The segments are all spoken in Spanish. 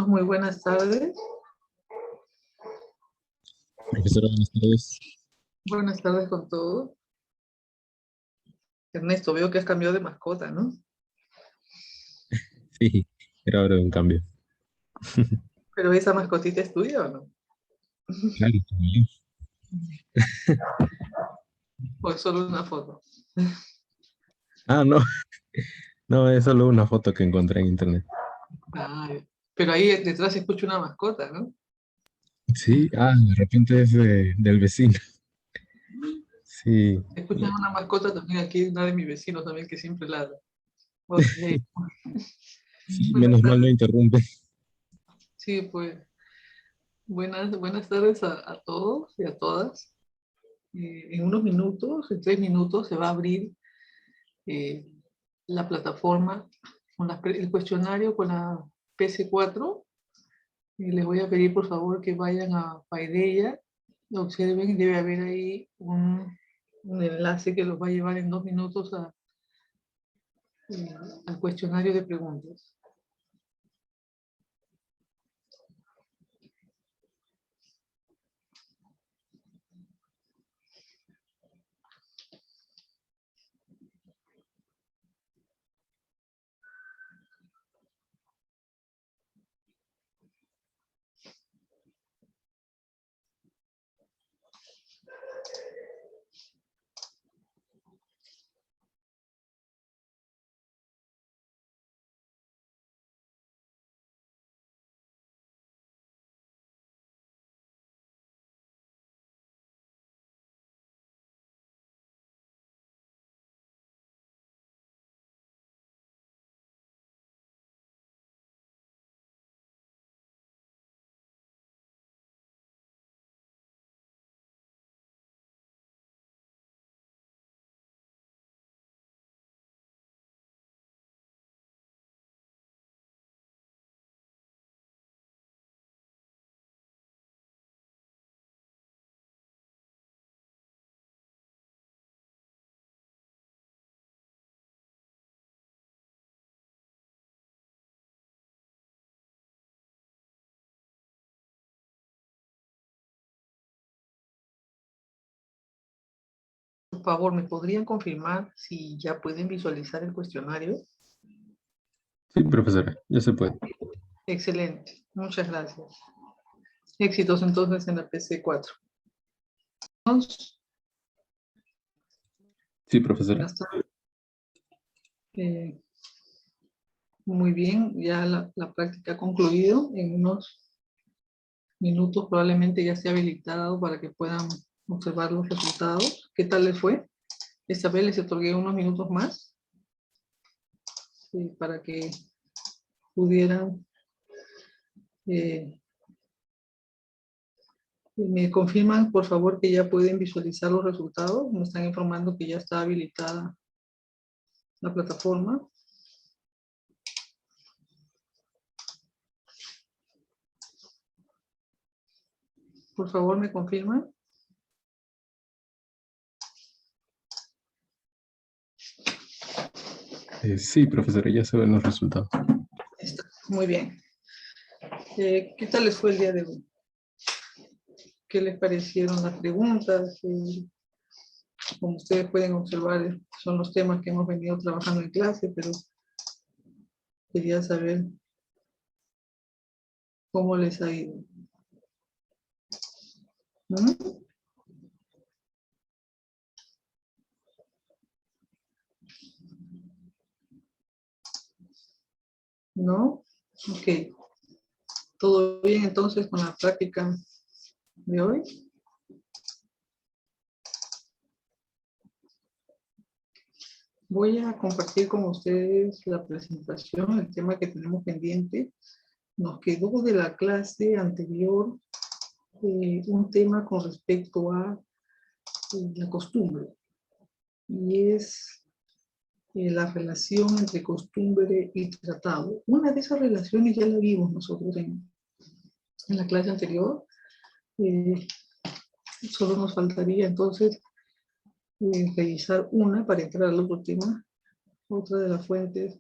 Muy buenas tardes. Profesora, buenas tardes. Buenas tardes con todos. Ernesto, veo que has cambiado de mascota, ¿no? Sí, era hora de un cambio. Pero esa mascotita es tuya o no? Claro, también. ¿O es solo una foto? Ah, no, no, es solo una foto que encontré en internet. Ah, pero ahí detrás se escucha una mascota, ¿no? Sí, de repente es del vecino. Sí, Se escucha una mascota también aquí, una de mis vecinos también que siempre ladra. Ok. sí, Buenas menos mal no tardes. interrumpe. Sí, pues buenas tardes a todos y a todas. En unos minutos, en 3 minutos, se va a abrir eh, la plataforma con el cuestionario con la PC4. Y les voy a pedir por favor que vayan a Paideia, observen, debe haber ahí un enlace que los va a llevar en 2 minutos al cuestionario de preguntas. Por favor, ¿me podrían confirmar si ya pueden visualizar el cuestionario? Sí, profesora, ya se puede. Excelente, muchas gracias. Éxitos entonces en la PC4. Sí, profesora. Buenas tardes. Muy bien, ya la práctica ha concluido. En unos minutos probablemente ya esté habilitado para que puedan observar los resultados. ¿Qué tal les fue? Esta vez les otorgué unos minutos más para que pudieran. Me confirman, por favor, que ya pueden visualizar los resultados. Me están informando que ya está habilitada la plataforma. Por favor, me confirman. Sí, profesora, ya se ven los resultados. Está. Muy bien. ¿Qué tal les fue el día de hoy? ¿Qué les parecieron las preguntas? Como ustedes pueden observar, son los temas que hemos venido trabajando en clase, pero quería saber cómo les ha ido. ¿Mm? ¿No? Ok. ¿Todo bien entonces con la práctica de hoy? Voy a compartir con ustedes la presentación, el tema que tenemos pendiente. Nos quedó de la clase anterior un tema con respecto a la costumbre, y es la relación entre costumbre y tratado. Una de esas relaciones ya la vimos nosotros en la clase anterior. Solo nos faltaría entonces revisar una para entrar al otro tema, otra de las fuentes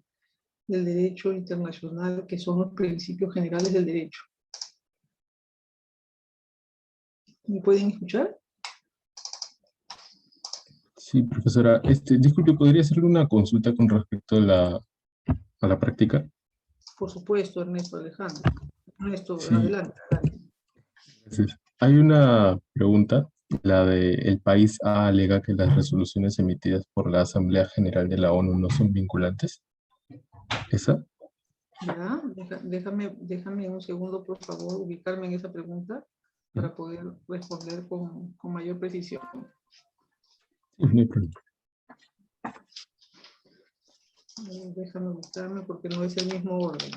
del derecho internacional, que son los principios generales del derecho. ¿Me pueden escuchar? Sí, profesora. Disculpe, ¿podría hacerle una consulta con respecto a la práctica? Por supuesto, Ernesto Alejandro. Ernesto, Sí, adelante. gracias. Hay una pregunta, la de el país A alega que las resoluciones emitidas por la Asamblea General de la ONU no son vinculantes. ¿Esa? Ya, déjame un segundo, por favor, ubicarme en esa pregunta Sí, para poder responder con mayor precisión. no hay problema. Déjame ubicarme porque no es el mismo orden.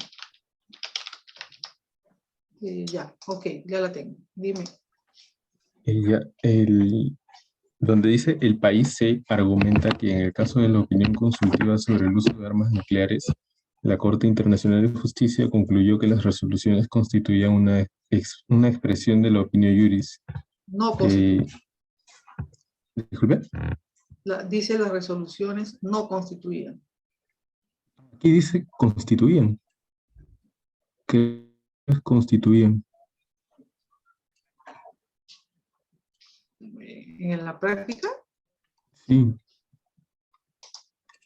Ya, ok, ya la tengo. Dime. Ella, donde dice el país C argumenta que en el caso de la opinión consultiva sobre el uso de armas nucleares, la Corte Internacional de Justicia concluyó que las resoluciones constituían una expresión de la opinión juris. No Eh, constituye. Disculpe, Dice las resoluciones no constituían. aquí dice constituían. ¿Qué constituían? En la práctica, Sí.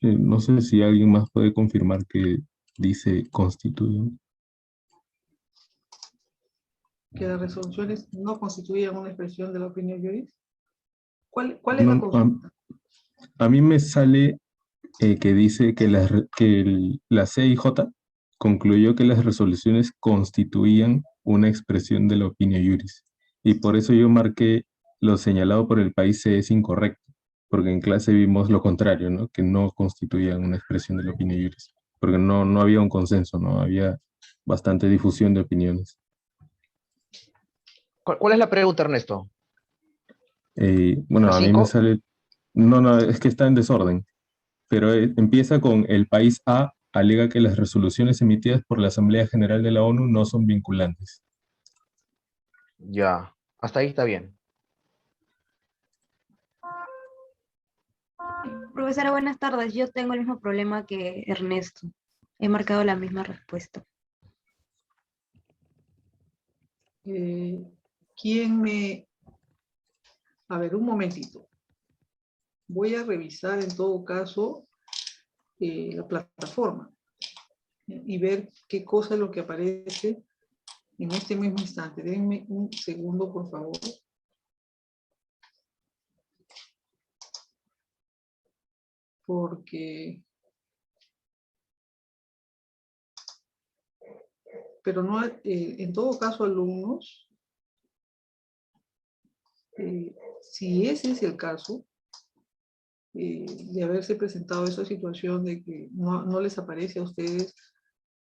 No sé si alguien más puede confirmar que dice constituyen. que las resoluciones no constituían una expresión de la opinión juris. ¿Cuál es la No, consulta? a mí me sale que dice que, la CIJ concluyó que las resoluciones constituían una expresión de la opinión juris. Y por eso yo marqué lo señalado por el país C es incorrecto, porque en clase vimos lo contrario, ¿no? Que no constituían una expresión de la opinión juris, porque no había un consenso, ¿no? Había bastante difusión de opiniones. ¿Cuál es la pregunta, Ernesto? Bueno, ¿La a mí me 5? sale, no, es que está en desorden, pero empieza con el país A alega que las resoluciones emitidas por la Asamblea General de la ONU no son vinculantes. Ya, hasta ahí está bien. Profesora, buenas tardes. Yo tengo el mismo problema que Ernesto. He marcado la misma respuesta. ¿Quién me... A ver, un momentito. Voy a revisar en todo caso la plataforma y ver qué cosa es lo que aparece en este mismo instante. Denme un segundo, por favor. Porque... Pero no, en todo caso, alumnos, si ese es el caso, de haberse presentado esa situación de que no les aparece a ustedes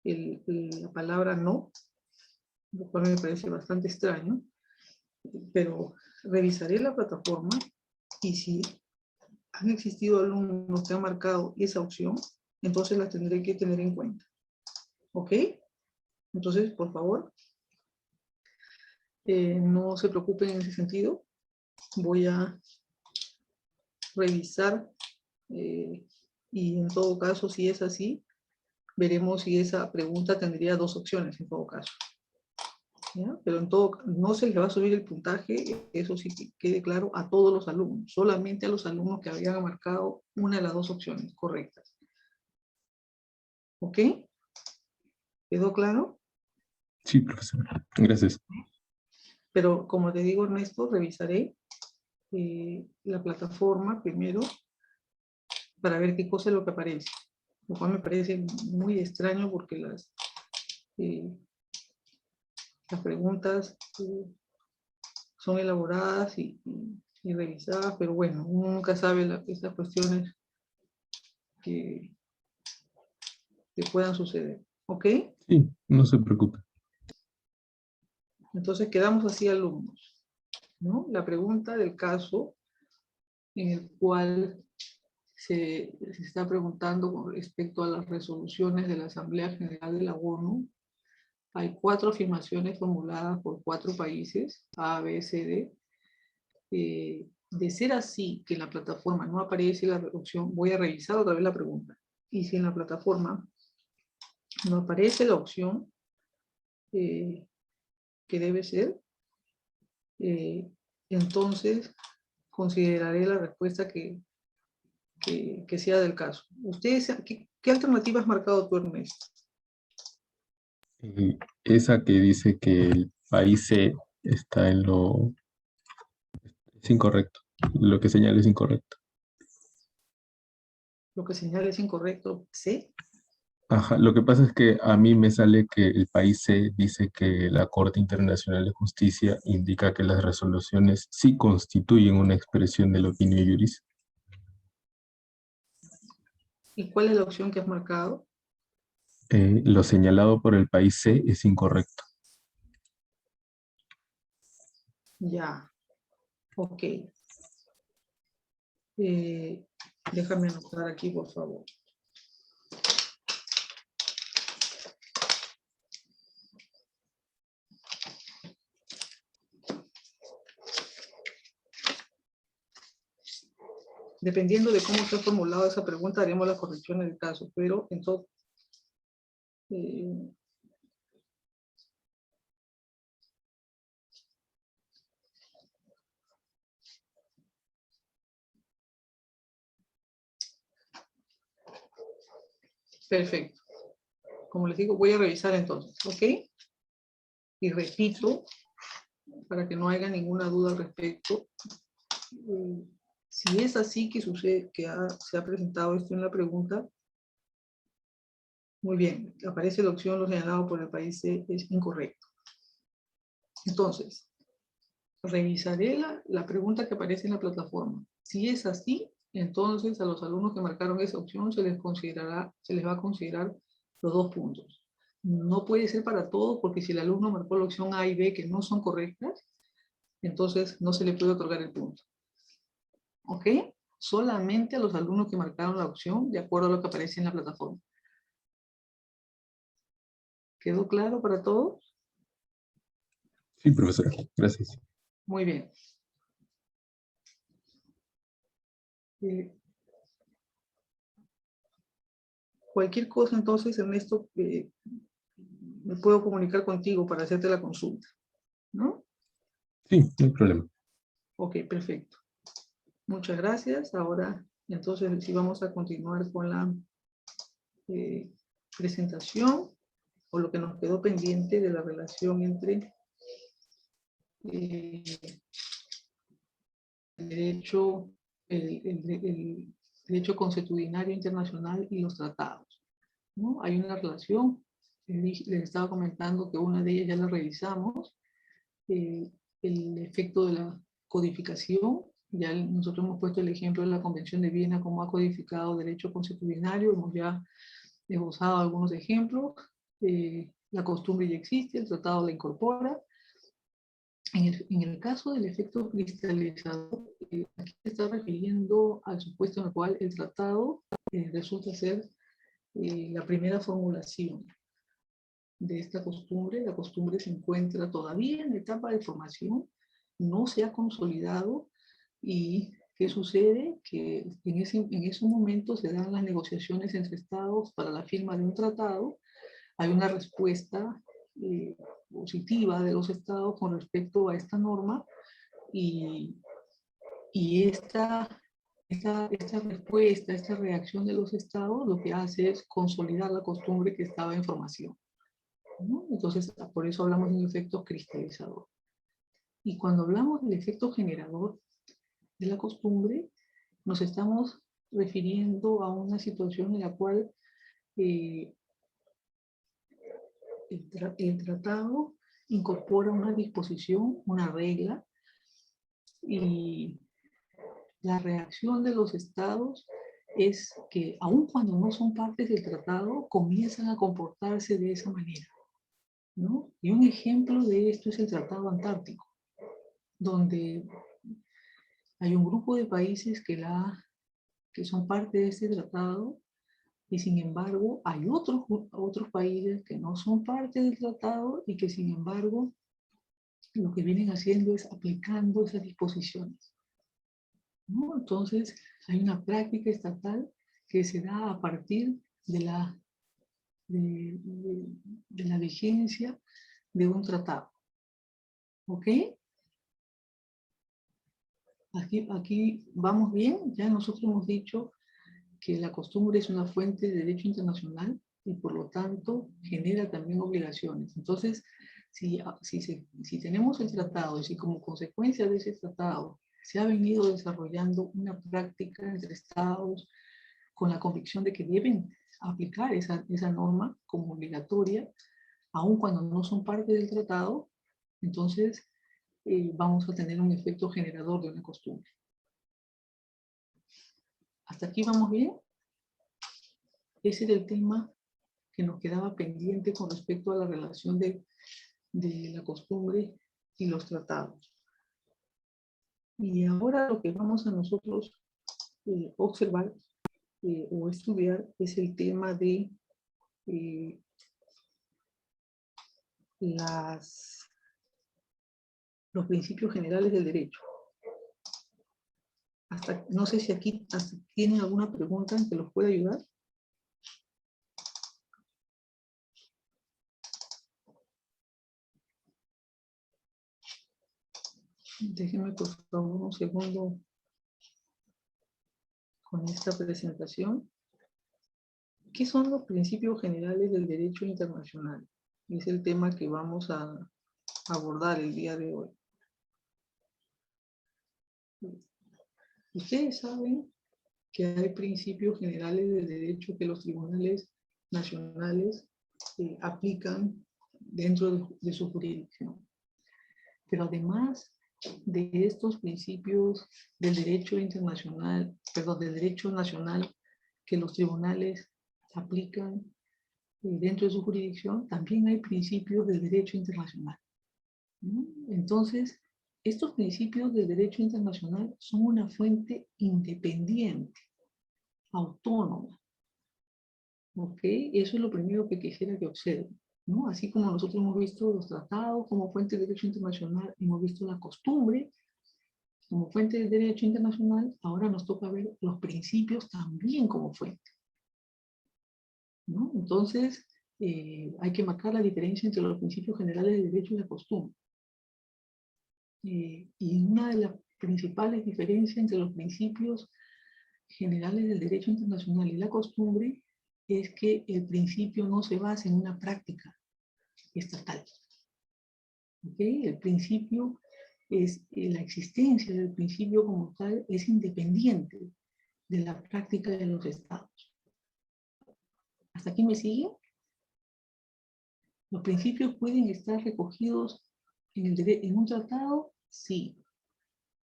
la palabra no, lo cual me parece bastante extraño, pero revisaré la plataforma y si han existido alumnos que han marcado esa opción, entonces la tendré que tener en cuenta. ¿Ok? Entonces, por favor, no se preocupen en ese sentido. Voy a revisar y en todo caso, si es así, veremos si esa pregunta tendría dos opciones en todo caso. ¿Ya? Pero en todo, no se les va a subir el puntaje, eso sí que quede claro, a todos los alumnos, solamente a los alumnos que habían marcado una de las dos opciones correctas. ¿Ok? ¿Quedó claro? Sí, profesor. Gracias. Pero como te digo, Ernesto, revisaré la plataforma primero para ver qué cosa es lo que aparece. Lo cual me parece muy extraño porque las preguntas son elaboradas y revisadas, pero bueno, uno nunca sabe esas cuestiones que puedan suceder. ¿Ok? Sí, no se preocupe. Entonces quedamos así, alumnos, ¿no? La pregunta del caso en el cual se está preguntando con respecto a las resoluciones de la Asamblea General de la ONU. Hay 4 afirmaciones formuladas por 4 países, A, B, C, D. De ser así, que en la plataforma no aparece la opción, voy a revisar otra vez la pregunta. Y si en la plataforma no aparece la opción que debe ser, entonces consideraré la respuesta que sea del caso. ¿Ustedes qué alternativa has marcado tú, Ernesto? Esa que dice que el país C está en lo... Es incorrecto. Lo que señala es incorrecto. Lo que señala es incorrecto. ¿Sí? Ajá, lo que pasa es que a mí me sale que el país C dice que la Corte Internacional de Justicia indica que las resoluciones sí constituyen una expresión del opinio juris. ¿Y cuál es la opción que has marcado? Lo señalado por el país C es incorrecto. Ya. Ok. Déjame anotar aquí, por favor. Dependiendo de cómo se ha formulado esa pregunta, haremos las correcciones del caso, pero entonces... perfecto. Como les digo, voy a revisar entonces, ¿ok? Y repito, para que no haya ninguna duda al respecto, si es así que sucede, que se ha presentado esto en la pregunta, muy bien, aparece la opción lo señalado por el país C es incorrecto. Entonces, revisaré la pregunta que aparece en la plataforma. Si es así, entonces a los alumnos que marcaron esa opción se les va a considerar los 2 puntos. No puede ser para todos, porque si el alumno marcó la opción A y B que no son correctas, entonces no se le puede otorgar el punto. ¿Ok? Solamente a los alumnos que marcaron la opción de acuerdo a lo que aparece en la plataforma. ¿Quedó claro para todos? Sí, profesor. Gracias. Muy bien. Cualquier cosa, entonces, Ernesto, me puedo comunicar contigo para hacerte la consulta, ¿no? Sí, no hay problema. Ok, perfecto. Muchas gracias. Ahora, entonces, sí vamos a continuar con la presentación, o lo que nos quedó pendiente de la relación entre el derecho, el derecho consuetudinario internacional y los tratados, ¿no? Hay una relación, les estaba comentando que una de ellas ya la revisamos, el efecto de la codificación. Ya nosotros hemos puesto el ejemplo de la Convención de Viena, como ha codificado derecho consuetudinario, hemos ya esbozado algunos ejemplos. La costumbre ya existe, el tratado la incorpora. En el caso del efecto cristalizador, aquí se está refiriendo al supuesto en el cual el tratado resulta ser la primera formulación de esta costumbre. La costumbre se encuentra todavía en la etapa de formación, no se ha consolidado. ¿Y qué sucede? Que en ese momento se dan las negociaciones entre estados para la firma de un tratado. Hay una respuesta positiva de los estados con respecto a esta norma, y esta respuesta, esta reacción de los estados lo que hace es consolidar la costumbre que estaba en formación, ¿no? Entonces, por eso hablamos de un efecto cristalizador. Y cuando hablamos del efecto generador de la costumbre, nos estamos refiriendo a una situación en la cual el tratado incorpora una disposición, una regla, y la reacción de los estados es que, aun cuando no son partes del tratado, comienzan a comportarse de esa manera, ¿no? Y un ejemplo de esto es el Tratado Antártico, donde hay un grupo de países que son parte de este tratado, y sin embargo hay otros países que no son parte del tratado y que sin embargo lo que vienen haciendo es aplicando esas disposiciones, ¿no? Entonces hay una práctica estatal que se da a partir de la de la vigencia de un tratado. ¿Ok? Aquí vamos bien. Ya nosotros hemos dicho que la costumbre es una fuente de derecho internacional y por lo tanto genera también obligaciones. Entonces, si tenemos el tratado y si como consecuencia de ese tratado se ha venido desarrollando una práctica entre estados con la convicción de que deben aplicar esa norma como obligatoria, aun cuando no son parte del tratado, entonces vamos a tener un efecto generador de una costumbre. ¿Hasta aquí vamos bien? Ese era el tema que nos quedaba pendiente con respecto a la relación de la costumbre y los tratados. Y ahora lo que vamos a nosotros observar o estudiar es el tema de los principios generales del derecho. No sé si aquí tienen alguna pregunta en que los pueda ayudar. Déjenme por favor un segundo con esta presentación. ¿Qué son los principios generales del derecho internacional? Es el tema que vamos a abordar el día de hoy. Ustedes saben que hay principios generales del derecho que los tribunales nacionales aplican dentro de su jurisdicción. Pero además de estos principios del derecho internacional, perdón, del derecho nacional que los tribunales aplican dentro de su jurisdicción, también hay principios del derecho internacional. ¿No? Entonces, estos principios del derecho internacional son una fuente independiente, autónoma. ¿Ok? Eso es lo primero que quisiera que observen. ¿No? Así como nosotros hemos visto los tratados como fuente de derecho internacional, hemos visto la costumbre como fuente de derecho internacional, ahora nos toca ver los principios también como fuente. ¿No? Entonces, hay que marcar la diferencia entre los principios generales del derecho y la costumbre. Y una de las principales diferencias entre los principios generales del derecho internacional y la costumbre es que el principio no se basa en una práctica estatal. ¿Okay? El principio es, la existencia del principio como tal es independiente de la práctica de los estados. ¿Hasta aquí me siguen? ¿Los principios pueden estar recogidos en un tratado? Sí.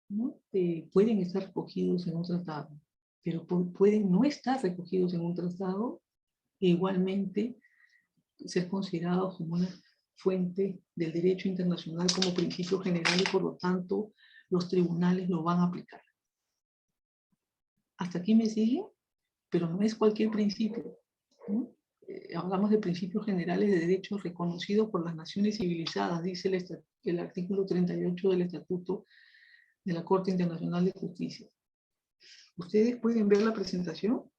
¿No? Pueden estar recogidos en un tratado, pero pueden no estar recogidos en un tratado e igualmente ser considerados como una fuente del derecho internacional como principio general y por lo tanto los tribunales lo van a aplicar. ¿Hasta aquí me siguen? Pero no es cualquier principio, ¿no? Hablamos de principios generales de derecho reconocidos por las naciones civilizadas, dice el artículo 38 del Estatuto de la Corte Internacional de Justicia. ¿Ustedes pueden ver la presentación?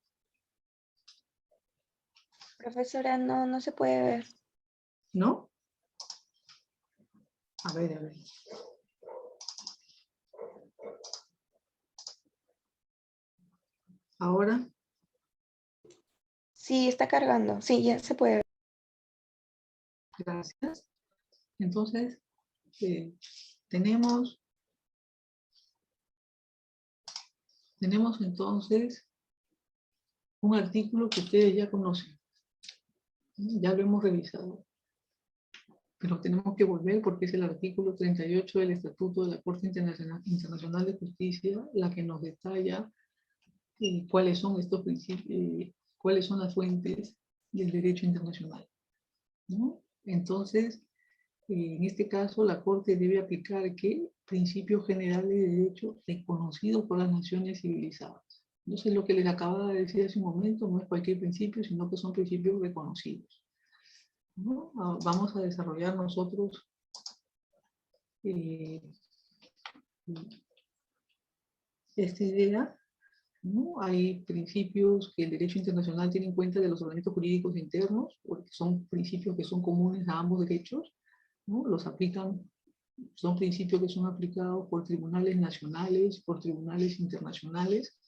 Profesora, no se puede ver. ¿No? A ver, a ver. Ahora, Sí, está cargando. Sí, ya se puede ver. gracias. Entonces, tenemos entonces un artículo que ustedes ya conocen. Ya lo hemos revisado. Pero tenemos que volver porque es el artículo 38 del Estatuto de la Corte Internacional de Justicia la que nos detalla cuáles son estos principios, cuáles son las fuentes del derecho internacional, ¿no? Entonces, en este caso, la Corte debe aplicar ¿qué? Principios generales de derecho reconocidos por las naciones civilizadas. Entonces, lo que les acababa de decir hace un momento no es cualquier principio, sino que son principios reconocidos, ¿no? Vamos a desarrollar nosotros esta idea ¿no? Hay principios que el derecho internacional tiene en cuenta de los ordenamientos jurídicos internos, porque son principios que son comunes a ambos derechos, ¿no? Los aplican, son principios que son aplicados por tribunales nacionales, por tribunales internacionales.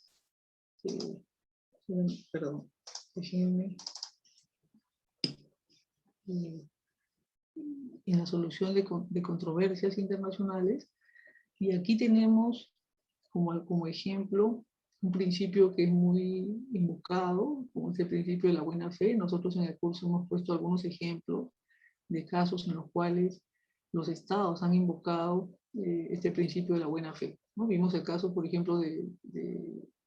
Perdón, déjenme. En la solución de controversias internacionales. Y aquí tenemos como ejemplo un principio que es muy invocado, como es el principio de la buena fe. Nosotros en el curso hemos puesto algunos ejemplos de casos en los cuales los estados han invocado este principio de la buena fe, ¿no? Vimos el caso, por ejemplo, de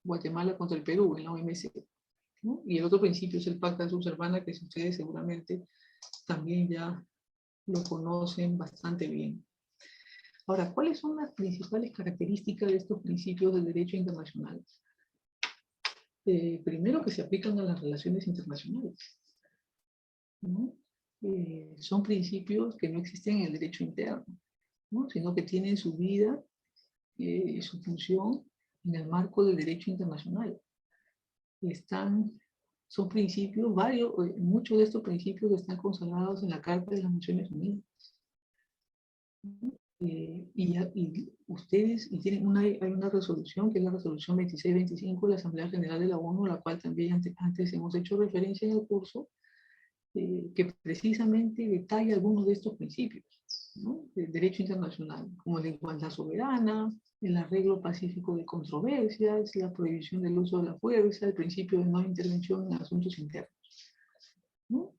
Guatemala contra el Perú en la OMC, ¿no? Y el otro principio es el Pacta de Subservana, que ustedes seguramente también ya lo conocen bastante bien. Ahora, ¿cuáles son las principales características de estos principios del derecho internacional? Primero, que se aplican a las relaciones internacionales, ¿no? Son principios que no existen en el derecho interno, ¿no? Sino que tienen su vida y su función en el marco del derecho internacional. Son principios, muchos de estos principios están consagrados en la Carta de las Naciones Unidas. Y ustedes hay una resolución, que es la resolución 2625 de la Asamblea General de la ONU, a la cual también antes hemos hecho referencia en el curso, que precisamente detalla algunos de estos principios, ¿no? Del derecho internacional, como la igualdad soberana, el arreglo pacífico de controversias, la prohibición del uso de la fuerza, el principio de no intervención en asuntos internos, ¿no?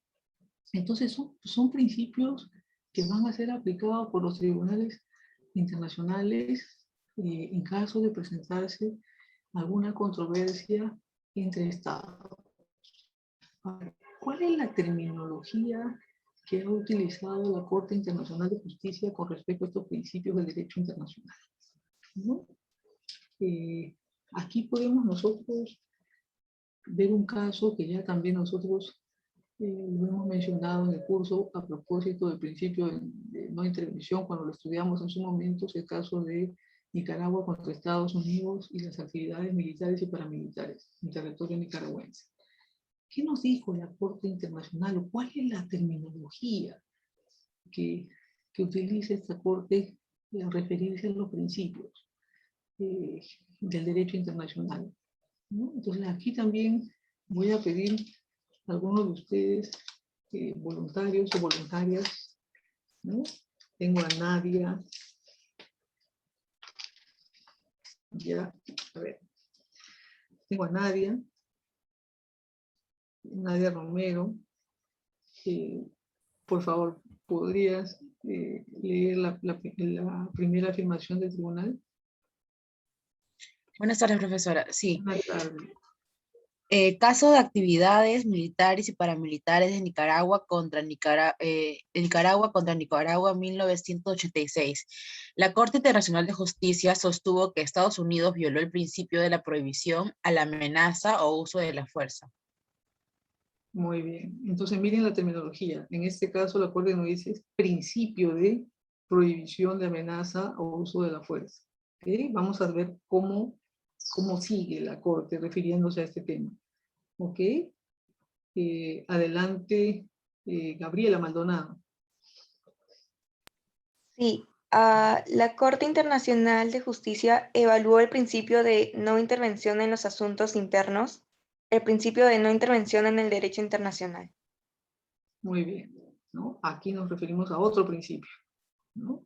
Entonces son principios que van a ser aplicados por los tribunales internacionales en caso de presentarse alguna controversia entre estados. ¿Cuál es la terminología que ha utilizado la Corte Internacional de Justicia con respecto a estos principios del derecho internacional? ¿No? Aquí podemos nosotros ver un caso que ya también nosotros lo hemos mencionado en el curso a propósito del principio de no intervención, cuando lo estudiamos en su momento, es el caso de Nicaragua contra Estados Unidos y las actividades militares y paramilitares en territorio nicaragüense. ¿Qué nos dijo la Corte Internacional o cuál es la terminología que utiliza esta Corte al referirse a los principios del derecho internacional, ¿no? Entonces aquí también voy a pedir a algunos de ustedes, voluntarios o voluntarias, ¿no? Tengo a Nadia, ya, a ver, tengo a Nadia Romero, por favor, ¿podrías leer la primera afirmación del tribunal? Buenas tardes, profesora. Sí. Buenas tardes. Caso de actividades militares y paramilitares de Nicaragua contra Nicaragua 1986. La Corte Internacional de Justicia sostuvo que Estados Unidos violó el principio de la prohibición a la amenaza o uso de la fuerza. Muy bien. Entonces miren la terminología. En este caso la Corte nos dice principio de prohibición de amenaza o uso de la fuerza. ¿Okay? Vamos a ver cómo sigue la Corte refiriéndose a este tema. ¿Ok? Adelante, Gabriela Maldonado. Sí, la Corte Internacional de Justicia evaluó el principio de no intervención en los asuntos internos, el principio de no intervención en el derecho internacional. Muy bien, ¿no? Aquí nos referimos a otro principio, ¿no?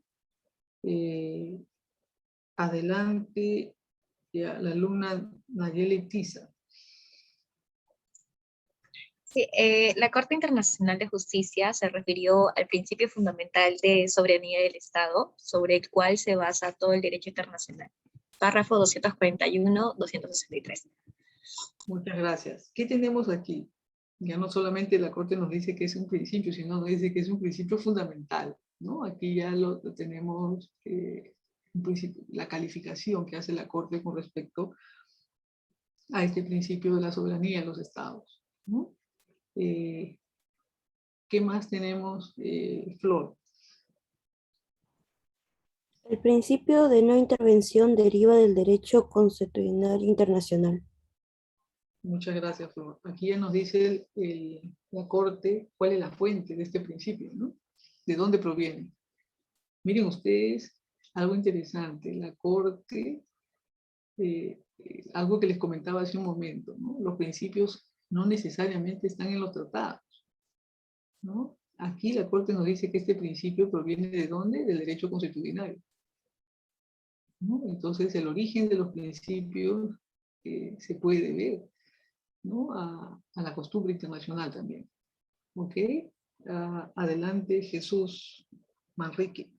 Adelante, la alumna Nayeli Tiza. Sí, la Corte Internacional de Justicia se refirió al principio fundamental de soberanía del Estado, sobre el cual se basa todo el derecho internacional. Párrafo 241, 263. Muchas gracias. ¿Qué tenemos aquí? Ya no solamente la Corte nos dice que es un principio, sino nos dice que es un principio fundamental, ¿no? Aquí ya lo tenemos, la calificación que hace la Corte con respecto a este principio de la soberanía de los estados, ¿no? ¿Qué más tenemos, Flor? El principio de no intervención deriva del derecho constitucional internacional. Muchas gracias, Flor. Aquí ya nos dice la Corte cuál es la fuente de este principio, ¿no? ¿De dónde proviene? Miren ustedes, algo interesante. La Corte, algo que les comentaba hace un momento, ¿no? Los principios no necesariamente están en los tratados, ¿no? Aquí la Corte nos dice que este principio proviene ¿de dónde? Del derecho constitucional, ¿no? Entonces, el origen de los principios se puede ver, ¿no? A la costumbre internacional también. ¿Ok? Adelante, Jesús Manrique.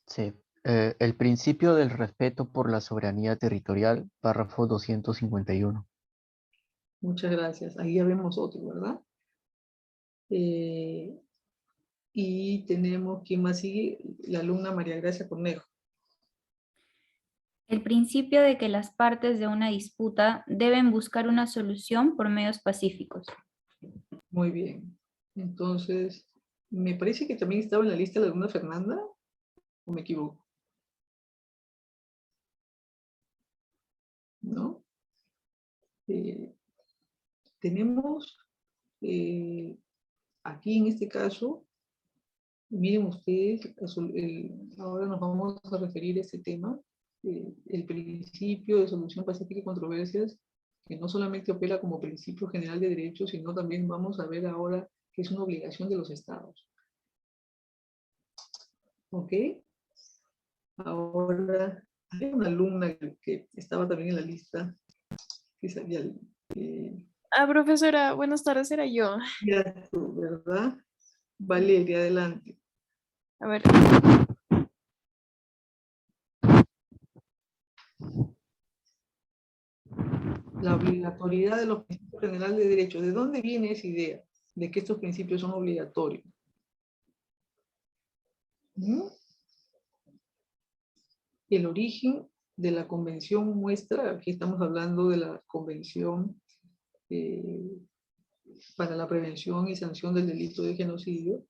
Sí. El principio del respeto por la soberanía territorial, párrafo 251. Muchas gracias. Ahí ya vemos otro, ¿verdad? Y tenemos, ¿quién más sigue? La alumna María Gracia Cornejo. El principio de que las partes de una disputa deben buscar una solución por medios pacíficos. Muy bien. Entonces, me parece que también estaba en la lista la alumna Fernanda, ¿o me equivoco? ¿No? Tenemos aquí en este caso, miren ustedes, ahora nos vamos a referir a este tema, el principio de solución pacífica y controversias, que no solamente opera como principio general de derecho, sino también vamos a ver ahora que es una obligación de los estados. ¿Ok? Ahora, hay una alumna que estaba también en la lista, que sabía, Profesora, buenas tardes, era yo. ya tú, ¿verdad? Valeria, adelante. A ver, La obligatoriedad de los principios generales de derecho. ¿De dónde viene esa idea de que estos principios son obligatorios? ¿Mm? El origen de la convención muestra, aquí estamos hablando de la convención para la prevención y sanción del delito de genocidio.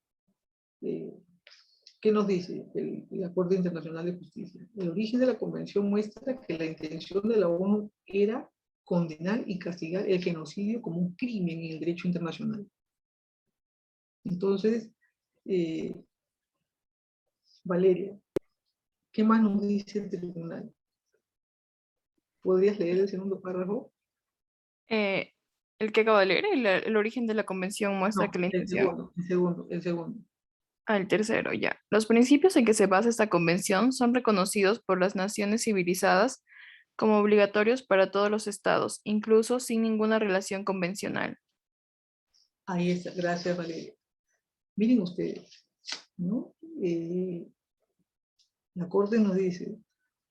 ¿Qué nos dice la Corte Internacional de Justicia? El origen de la convención muestra que la intención de la ONU era condenar y castigar el genocidio como un crimen en el derecho internacional. Entonces, Valeria, ¿qué más nos dice el tribunal? ¿Podrías leer el segundo párrafo? el que acabo de leer, el origen de la convención muestra No, que la el intención. segundo, el segundo. El tercero, ya. Los principios en que se basa esta convención son reconocidos por las naciones civilizadas como obligatorios para todos los estados, incluso sin ninguna relación convencional. Ahí está, gracias Valeria. Miren ustedes, ¿no? La Corte nos dice,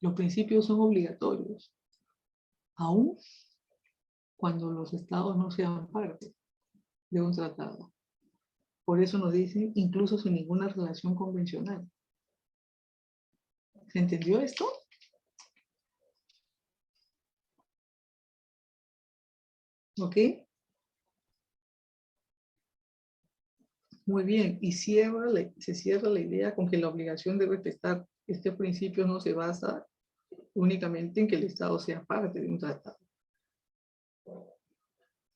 los principios son obligatorios, aún cuando los estados no sean parte de un tratado. Por eso nos dicen, incluso sin ninguna relación convencional. ¿Se entendió esto? ¿Ok? Muy bien, y se cierra la idea con que la obligación de respetar este principio no se basa únicamente en que el Estado sea parte de un tratado.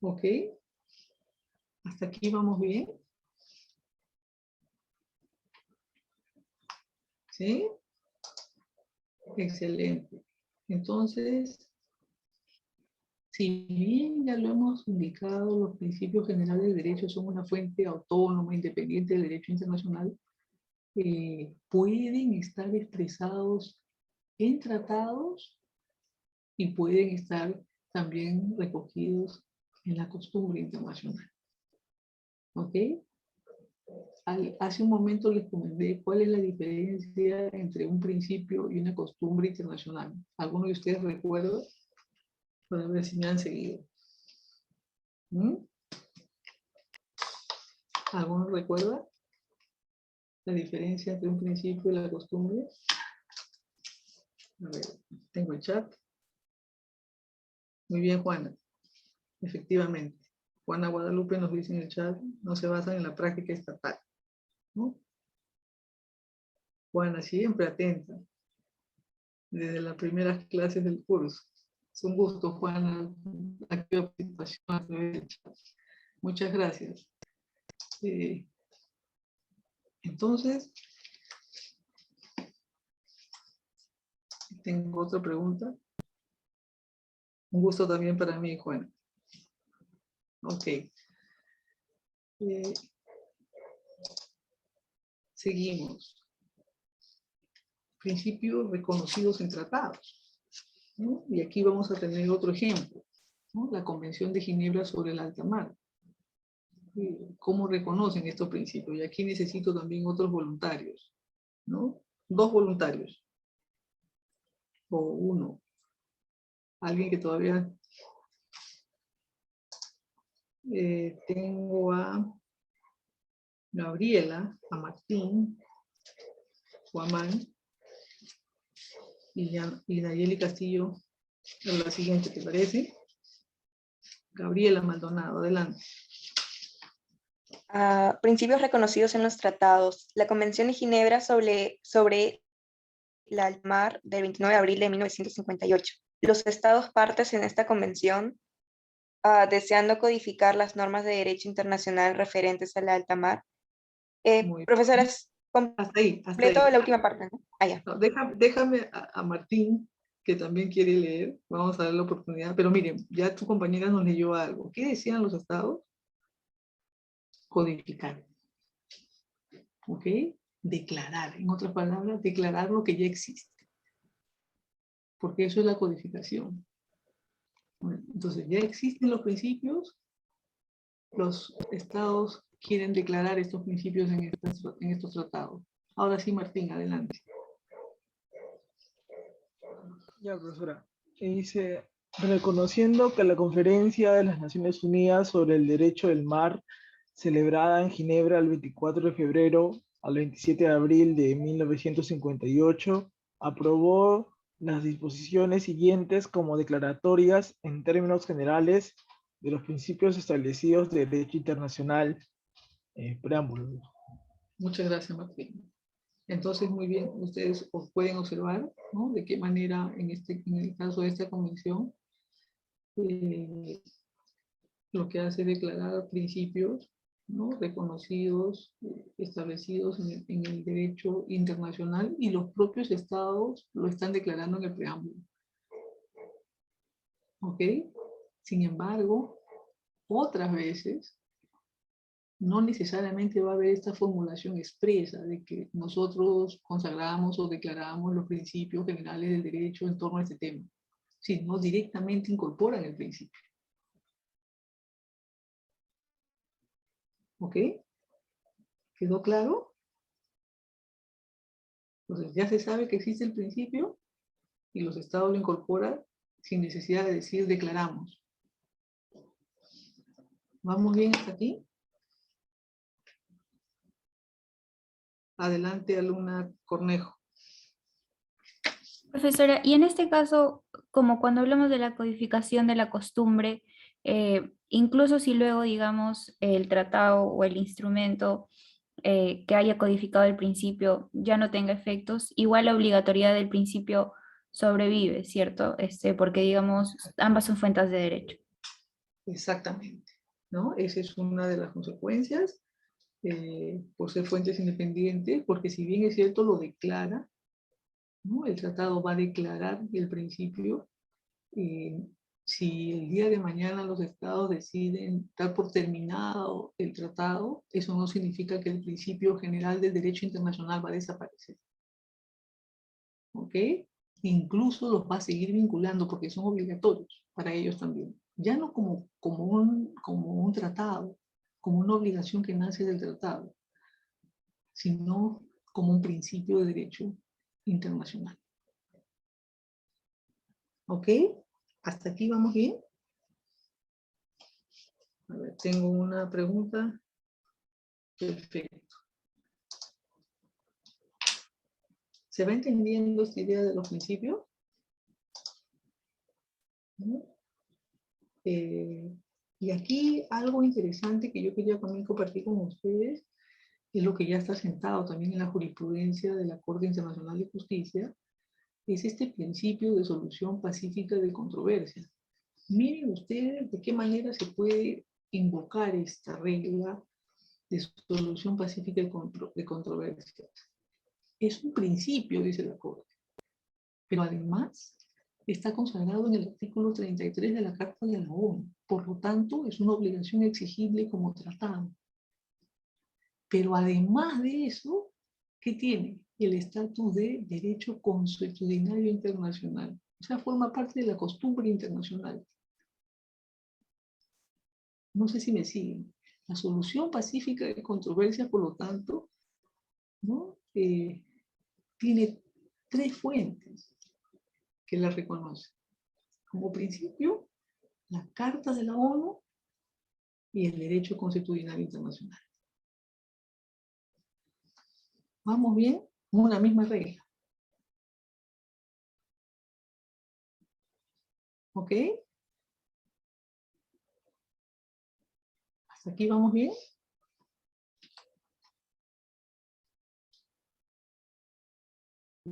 ¿Ok? ¿Hasta aquí vamos bien? ¿Sí? Excelente. Entonces, si bien ya lo hemos indicado, los principios generales del derecho son una fuente autónoma, independiente del derecho internacional, pueden estar expresados en tratados y pueden estar también recogidos en la costumbre internacional. ¿Ok? Hace un momento les comenté cuál es la diferencia entre un principio y una costumbre internacional. ¿Alguno de ustedes recuerda? Para ver si me han seguido. ¿Mm? ¿Alguno recuerda la diferencia entre un principio y la costumbre? A ver, tengo el chat. Muy bien, Juana. Efectivamente. Juana Guadalupe nos dice en el chat, no se basan en la práctica estatal, ¿no? Juana, siempre atenta, desde las primeras clases del curso. Es un gusto, Juana, la participación a través del chat. Muchas gracias. Entonces, tengo otra pregunta. Un gusto también para mí, Juana. Ok. Seguimos. Principios reconocidos en tratados, ¿no? Y aquí vamos a tener otro ejemplo, ¿no? La Convención de Ginebra sobre el alta mar. ¿Cómo reconocen estos principios? Y aquí necesito también otros voluntarios, ¿no? 2 voluntarios. O 1. Alguien que todavía... tengo a Gabriela, a Martín, Guamán y Nayeli Castillo. La siguiente, ¿te parece? Gabriela Maldonado, adelante. Principios reconocidos en los tratados. La Convención de Ginebra sobre el alta mar del 29 de abril de 1958. Los estados partes en esta convención, deseando codificar las normas de derecho internacional referentes a la alta mar. Profesoras, hasta ahí. completo la última parte, ¿no? Ya. No, déjame a Martín, que también quiere leer. Vamos a darle la oportunidad. Pero miren, ya tu compañera nos leyó algo. ¿Qué decían los estados? Codificar. ¿Ok? Declarar. En otras palabras, declarar lo que ya existe. Porque eso es la codificación. Bueno, entonces, ya existen los principios. Los estados quieren declarar estos principios en estos tratados. Ahora sí, Martín, adelante. Ya, profesora. Dice, reconociendo que la Conferencia de las Naciones Unidas sobre el Derecho del Mar, celebrada en Ginebra el 24 de febrero al 27 de abril de 1958, aprobó las disposiciones siguientes como declaratorias en términos generales de los principios establecidos de derecho internacional. Preámbulo. Muchas gracias, Martín. Entonces, muy bien, ustedes pueden observar, ¿no?, de qué manera en el caso de esta convención lo que hace es declarar principios, ¿no?, reconocidos, establecidos en el derecho internacional, y los propios estados lo están declarando en el preámbulo. ¿Ok? Sin embargo, otras veces no necesariamente va a haber esta formulación expresa de que nosotros consagramos o declaramos los principios generales del derecho en torno a este tema, sino directamente incorporan el principio. ¿Ok? ¿Quedó claro? Entonces ya se sabe que existe el principio y los estados lo incorporan sin necesidad de decir declaramos. ¿Vamos bien hasta aquí? Adelante, alumna Cornejo. Profesora, y en este caso, como cuando hablamos de la codificación de la costumbre, incluso si luego, digamos, el tratado o el instrumento que haya codificado el principio ya no tenga efectos, igual la obligatoriedad del principio sobrevive, ¿cierto? Porque, digamos, ambas son fuentes de derecho. Exactamente, ¿no? Esa es una de las consecuencias, por ser fuentes independientes, porque si bien es cierto lo declara, ¿no?, el tratado va a declarar el principio. Si el día de mañana los estados deciden dar por terminado el tratado, eso no significa que el principio general del derecho internacional va a desaparecer. ¿Ok? Incluso los va a seguir vinculando porque son obligatorios para ellos también. Ya no como un tratado, como una obligación que nace del tratado, sino como un principio de derecho internacional. ¿Ok? ¿Hasta aquí vamos bien? A ver, tengo una pregunta. Perfecto. ¿Se va entendiendo esta idea de los principios? ¿No? Y aquí algo interesante que yo quería también compartir con ustedes es lo que ya está sentado también en la jurisprudencia de la Corte Internacional de Justicia, es este principio de solución pacífica de controversias. Miren ustedes de qué manera se puede invocar esta regla de solución pacífica de controversias. Es un principio, dice la Corte, pero además está consagrado en el artículo 33 de la Carta de la ONU. Por lo tanto, es una obligación exigible como tratado. Pero además de eso, ¿qué tiene? El estatus de derecho consuetudinario internacional. O sea, forma parte de la costumbre internacional. No sé si me siguen. La solución pacífica de controversias, por lo tanto, ¿no? Tiene tres fuentes que la reconocen. Como principio, la Carta de la ONU y el derecho consuetudinario internacional. ¿Vamos bien? Una misma regla. ¿Ok? ¿Hasta aquí vamos bien?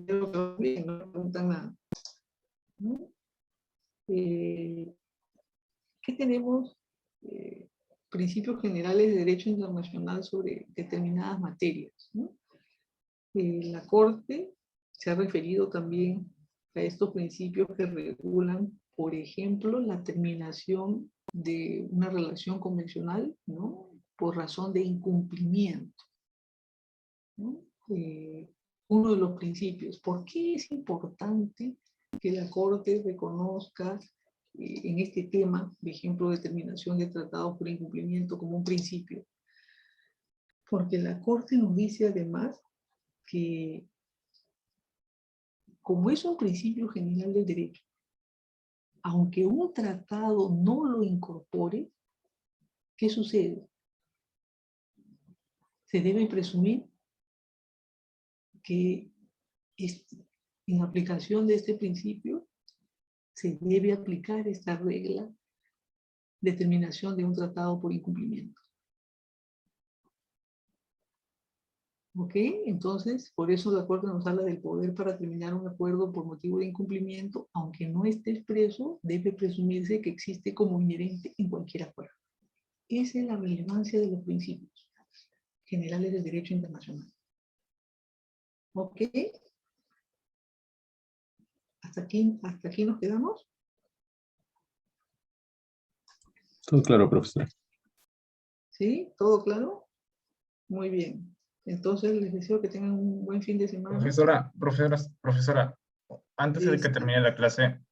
Creo que vamos bien, no me preguntan nada. ¿No? ¿Qué tenemos? Principios generales de derecho internacional sobre determinadas materias, ¿no? La Corte se ha referido también a estos principios que regulan, por ejemplo, la terminación de una relación convencional, ¿no? Por razón de incumplimiento, ¿no? Uno de los principios. ¿Por qué es importante que la Corte reconozca en este tema, por ejemplo, determinación de tratados por incumplimiento como un principio? Porque la Corte nos dice además que, como es un principio general del derecho, aunque un tratado no lo incorpore, ¿qué sucede? Se debe presumir que en aplicación de este principio se debe aplicar esta regla de terminación de un tratado por incumplimiento. ¿Ok? Entonces, por eso la Corte nos habla del poder para terminar un acuerdo por motivo de incumplimiento, aunque no esté expreso, debe presumirse que existe como inherente en cualquier acuerdo. Esa es la relevancia de los principios generales del derecho internacional. ¿Ok? ¿Hasta aquí nos quedamos? Todo claro, profesor. ¿Sí? ¿Todo claro? Muy bien. Entonces les deseo que tengan un buen fin de semana. Profesora, antes de que termine la clase,